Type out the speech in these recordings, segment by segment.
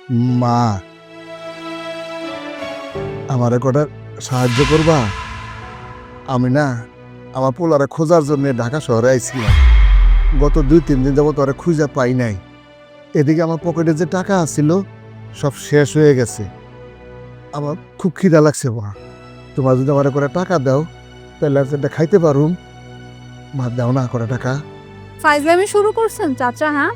মা, আমারে কটা সাহায্য করবা? আমি না আমার পোলারে খোঁজার জন্য ঢাকা শহরে আইছিলাম। গত 2-3 দিন যাবত ওরে খুঁজে পাই নাই। এদিকে আমার পকেটে যে টাকা আছিল সব শেষ হয়ে গেছে। আমার খুব খিদা লাগছে মা, তোমার যদি আমার করে টাকা দাও তাহলে একটা খাইতে পারুম। মা দাও না করে টাকা। ফাইজলামি শুরু করছেন চাচা? হ্যাঁ,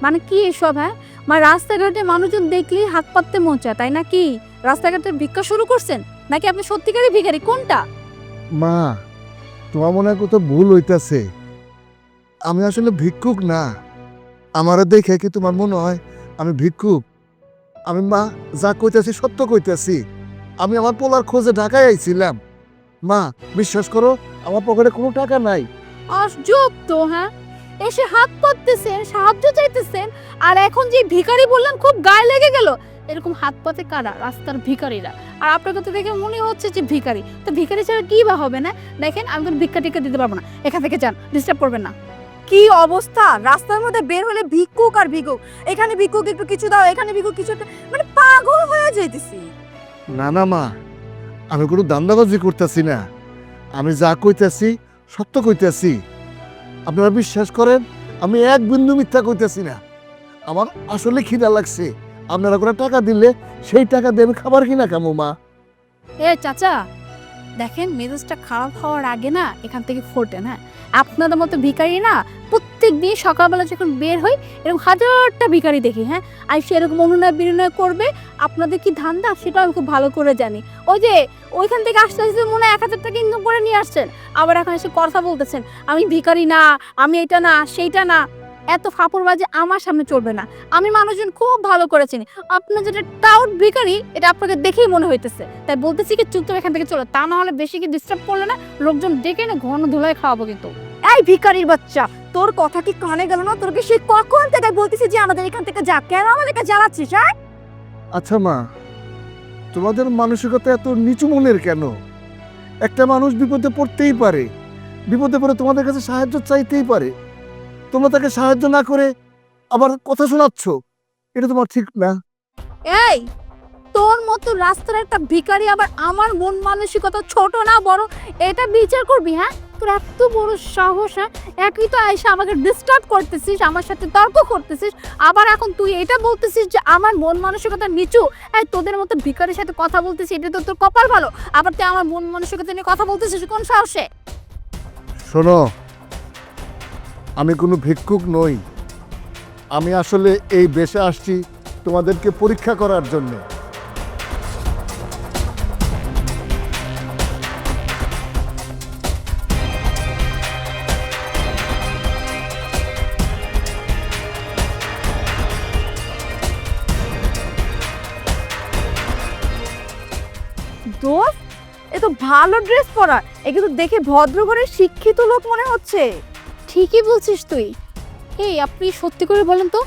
মানে কি এসব? হ্যাঁ, মানে রাস্তাঘাটে মানুষজন দেখলেই হাত পাততে মন চায়, তাই না? কি রাস্তাঘাটে ভিক্ষা শুরু করছেন নাকি আপনি সত্যিকারই ভিখারি? কোনটা? মা, তোমার মনে হয় কোথাও ভুল হইতাছে। আমি আসলে ভিক্ষুক না। আমারে দেখে কি তোমার মনে হয় আমি ভিক্ষুক? আমি মা যা কইতাছি সত্য কইতাছি। আমি আমার পোলার খোঁজে ঢাকায় আইছিলাম। মা বিশ্বাস করো, আমার পকেটে কোনো টাকা নাই। আশ্চর্য তো! হ্যাঁ, এসে হাত পাততেছেন, সাহায্য চাইতেছেন, আর এখন যে ভিখারি বললেন খুব গায়ে লেগে গেল। এরকম হাত পাতে কারা? রাস্তার ভিখারিরা। আর আপনাকে তো দেখে মনে হচ্ছে যে ভিখারি। তো ভিখারি ছাড়া কি বা হবে? না দেখেন, আমি কোনো ভিক্ষা টিক্ষা দিতে পারবো না। এখান থেকে যান, ডিস্টার্ব করবেন না। কি অবস্থা! রাস্তার মধ্যে বের হলে ভিক্ষুক আর ভিক্ষুক, এখানে ভিক্ষুক একটু কিছু দাও, এখানে ভিক্ষুক কিছু একটা, মানে পাগল হয়ে যাইতেছি। না না মা, আমি কোনো দান্দাবাজি করতেছি না। আমি যা কইতাছি সত্য কইতাছি। আপনারা বিশ্বাস করেন, আমি এক বিন্দু মিথ্যা কইতাছি না। আমার আসলে খিদা লাগছে। আপনারা করে টাকা দিলে সেই টাকা দিয়ে আমি খাবার কিনা খামো মা। এ চাচা, দেখেন মেজাজটা খারাপ হওয়ার আগে না এখান থেকে ফোটেন। হ্যাঁ, আপনাদের মতো ভিখারি না প্রত্যেক দিন সকালবেলা যখন বের হই এরকম হাজারটা ভিখারি দেখি। হ্যাঁ, আর সেরকম অনুনয় বিনয় করবে। আপনাদের কি ধান্দা সেটা আমি খুব ভালো করে জানি। ওই যে ওইখান থেকে আসতে আসতে মনে হয় 1000 টাকা ইনকাম করে নিয়ে আসছেন, আবার এখন এসে কথা বলতেছেন আমি ভিখারি না, আমি এটা না সেইটা না। এত ফাপড়বাজি আমার সামনে চলবে না। আমি মানুষজন খুব ভালো করে চিনি। আপনার যেটা টাউট ভিখারি এটা আপনাকে দেখেই মনে হইতেছে। তাই বলতেছি কি চুপচাপ এখান থেকে চলো, তা না হলে বেশি কি ডিস্টার্ব করলে না লোকজন ডেকে না ঘন ধুলায় খাওয়াবো কিন্তু। এই ভিখারির বাচ্চা, তোর কথা কি কানে গেল না? তোরকে সে কখন থেকে বলতেছি যে আমাদের এখান থেকে যা, কেন আমাদেরকে জ্বালাচ্ছিস? হ্যাঁ, আচ্ছা মা, তোমাদের মানসিকতা এত নিচু মনের কেন? একটা মানুষ বিপদে পড়তেই পারে, বিপদে পড়ে তোমাদের কাছে সাহায্য চাইতেই পারে। তোমরা তাকে সাহায্য না করে আবার কথা শোনাচ্ছ, এটা তোমার ঠিক না। এই, তোর মতো রাস্তার একটা ভিখারি আবার আমার মন মানসিকতা ছোট না বড় এটা বিচার করবি? হ্যাঁ, তোর এত বড় সাহস! হ্যাঁ, একই তো এসে আমাকে ডিস্টার্ব করতেছিস, আমার সাথে তর্ক করতেছিস, আবার এখন তুই এটা বলতেছিস যে আমার মন মানসিকতা নিচু। এই তোদের মতো ভিখারির সাথে কথা বলতেছিস, এটা তো তোর কপাল ভালো। আবার তুই আমার মন মানসিকতা নিয়ে কথা বলতেছিস কোন সাহসে? শোনো, আমি কোনো ভিক্ষুক নই। আমি আসলে এই বেশে আসছি তোমাদেরকে পরীক্ষা করার জন্য। দোস্ত, এ তো ভালো ড্রেস পরা, এ কিন্তু দেখে ভদ্র ঘরের শিক্ষিত লোক মনে হচ্ছে। ঠিকই বলছিস তুই। এই আপনি সত্যি করে বলেন তো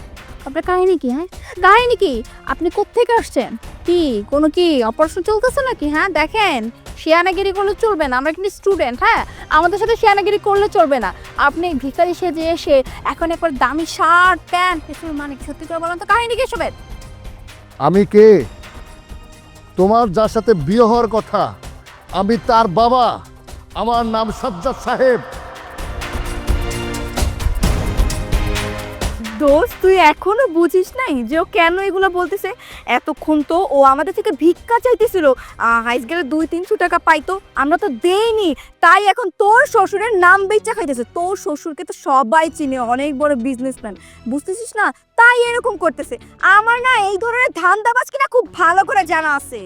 আপনার কাহিনী কি? হ্যাঁ, কাহিনী কি? আপনি কোত্থেকে আসছেন? কি কোনো কি অপারেশন চলতেছে নাকি? হ্যাঁ দেখেন, শিয়ানাগিরি করলে চলবে না, আমরা কিন্তু স্টুডেন্ট। হ্যাঁ, আমাদের সাথে শিয়ানাগিরি করলে চলবে না। আপনি ভিখারি সেজে এসে এখন একবার দামি শার্ট প্যান্ট এসবের মানে কি? সত্যি করে বলেন তো কাহিনী কি এসবের? আমি কে? তোমার যার সাথে বিয়ে হওয়ার কথা আমি তার বাবা। আমার নাম সাজ্জাদ সাহেব। দোস্ত, তুই এখনো বুঝিস নাই যে ও কেন এগুলো বলতেছে? এতক্ষণ তো ও আমাদের থেকে ভিক্ষা চাইতেছিল, হাইস গেলে 200-300 টাকা পাইতো, আমরা তো দেইনি। তাই এখন তোর শ্বশুরের নাম বেচা খাইতেছে। তোর শ্বশুরকে তো সবাই চিনে, অনেক বড় বিজনেসম্যান, বুঝতেছিস না? তাই এরকম করতেছে। আমার না এই ধরনের ধান্দাবাজ কিনা খুব ভালো করে জানা আছে।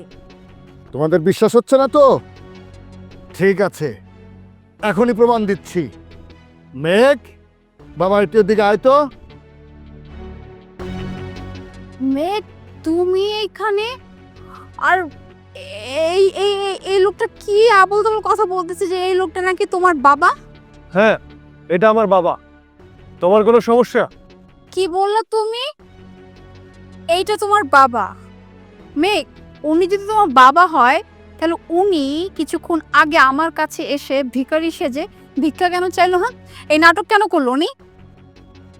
তোমাদের বিশ্বাস হচ্ছে না তো? ঠিক আছে, এখনই প্রমাণ দিচ্ছি। মেঘ, বাবা একটু দিকে আয় তো। মেঘ, তুমি এখানে? আর এই এই এই- এই লোকটা কি আবল তাবল কথা বলতেছে যে এই লোকটা নাকি তোমার বাবা? হ্যাঁ, এটা আমার বাবা। তোমার কোনো সমস্যা? কি বললা তুমি? এইটা তোমার বাবা? মেঘ, উনি যদি তোমার বাবা হয় তাহলে উনি কিছুক্ষণ আগে আমার কাছে এসে ভিখারি সেজে ভিক্ষা কেন চাইলো? হ্যাঁ, এই নাটক কেন করলো উনি?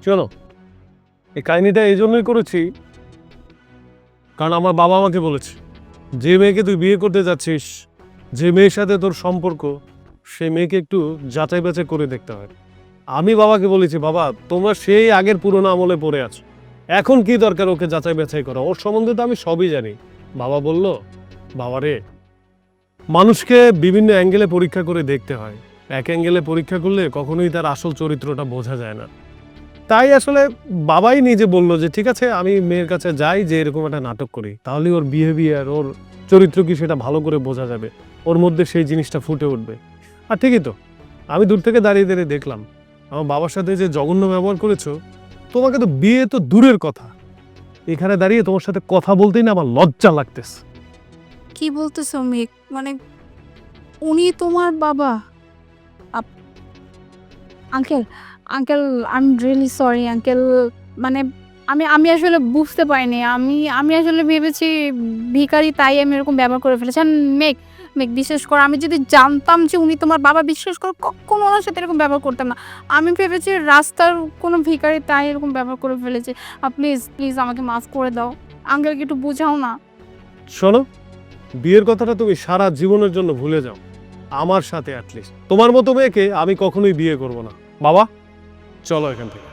চলো, এই কাহিনীটা এই জন্যই করেছি কারণ আমার বাবা আমাকে বলেছে যে মেয়েকে তুই বিয়ে করতে যাচ্ছিস, যে মেয়ের সাথে তোর সম্পর্ক, সেই মেয়েকে একটু যাচাই বাছাই করে দেখতে হয়। আমি বাবাকে বলেছি, বাবা তোমরা সেই আগের পুরোনো আমলে পড়ে আছো, এখন কি দরকার ওকে যাচাই বাছাই করা, ওর সম্বন্ধে তো আমি সবই জানি। বাবা বলল, বাবারে মানুষকে বিভিন্ন অ্যাঙ্গেলে পরীক্ষা করে দেখতে হয়, এক অ্যাঙ্গেলে পরীক্ষা করলে কখনোই তার আসল চরিত্রটা বোঝা যায় না। তাই আসলে বাবাই নিজে বললো যে ঠিক আছে আমি মেয়ের কাছে যাই, যে এরকম একটা নাটক করি, তাহলে ওর বিহেভিয়ার, ওর চরিত্র কি সেটা ভালো করে বোঝা যাবে, ওর মধ্যে সেই জিনিসটা ফুটে উঠবে। আর ঠিকই তো, আমি দূর থেকে দাঁড়িয়ে দাঁড়িয়ে দেখলাম আমার বাবার সাথে যে জঘন্য ব্যবহার করেছো। তোমাকে তো বিয়ে তো দূরের কথা, এখানে দাঁড়িয়ে তোমার সাথে কথা বলতেই না আমার লজ্জা লাগতেছে। কি বলতেছো মেঘ? মানে উনি তোমার বাবা? Uncle, uncle I am really sorry uncle. মানে আমি আমি আসলে বুঝতে পারিনি। আমি আসলে ভেবেছি ভিখারি, তাই আমি এরকম ব্যবহার করে ফেলেছি। আর মেঘ, মেঘ বিশ্বাস করো, আমি যদি জানতাম যে উনি তোমার বাবা, বিশ্বাস করো কখনো ওনার সাথে এরকম ব্যবহার করতাম না। আমি ভেবেছি রাস্তার কোনো ভিখারি, তাই এরকম ব্যবহার করে ফেলেছি। প্লিজ প্লিজ আমাকে মাফ করে দাও। আঙ্কেলকে একটু বোঝাও না। শোনো, বিয়ের কথাটা তুমি সারা জীবনের জন্য ভুলে যাও আমার সাথে। অ্যাটলিস্ট তোমার মতো মেয়েকে আমি কখনোই বিয়ে করব না। বাবা চলো এখান থেকে।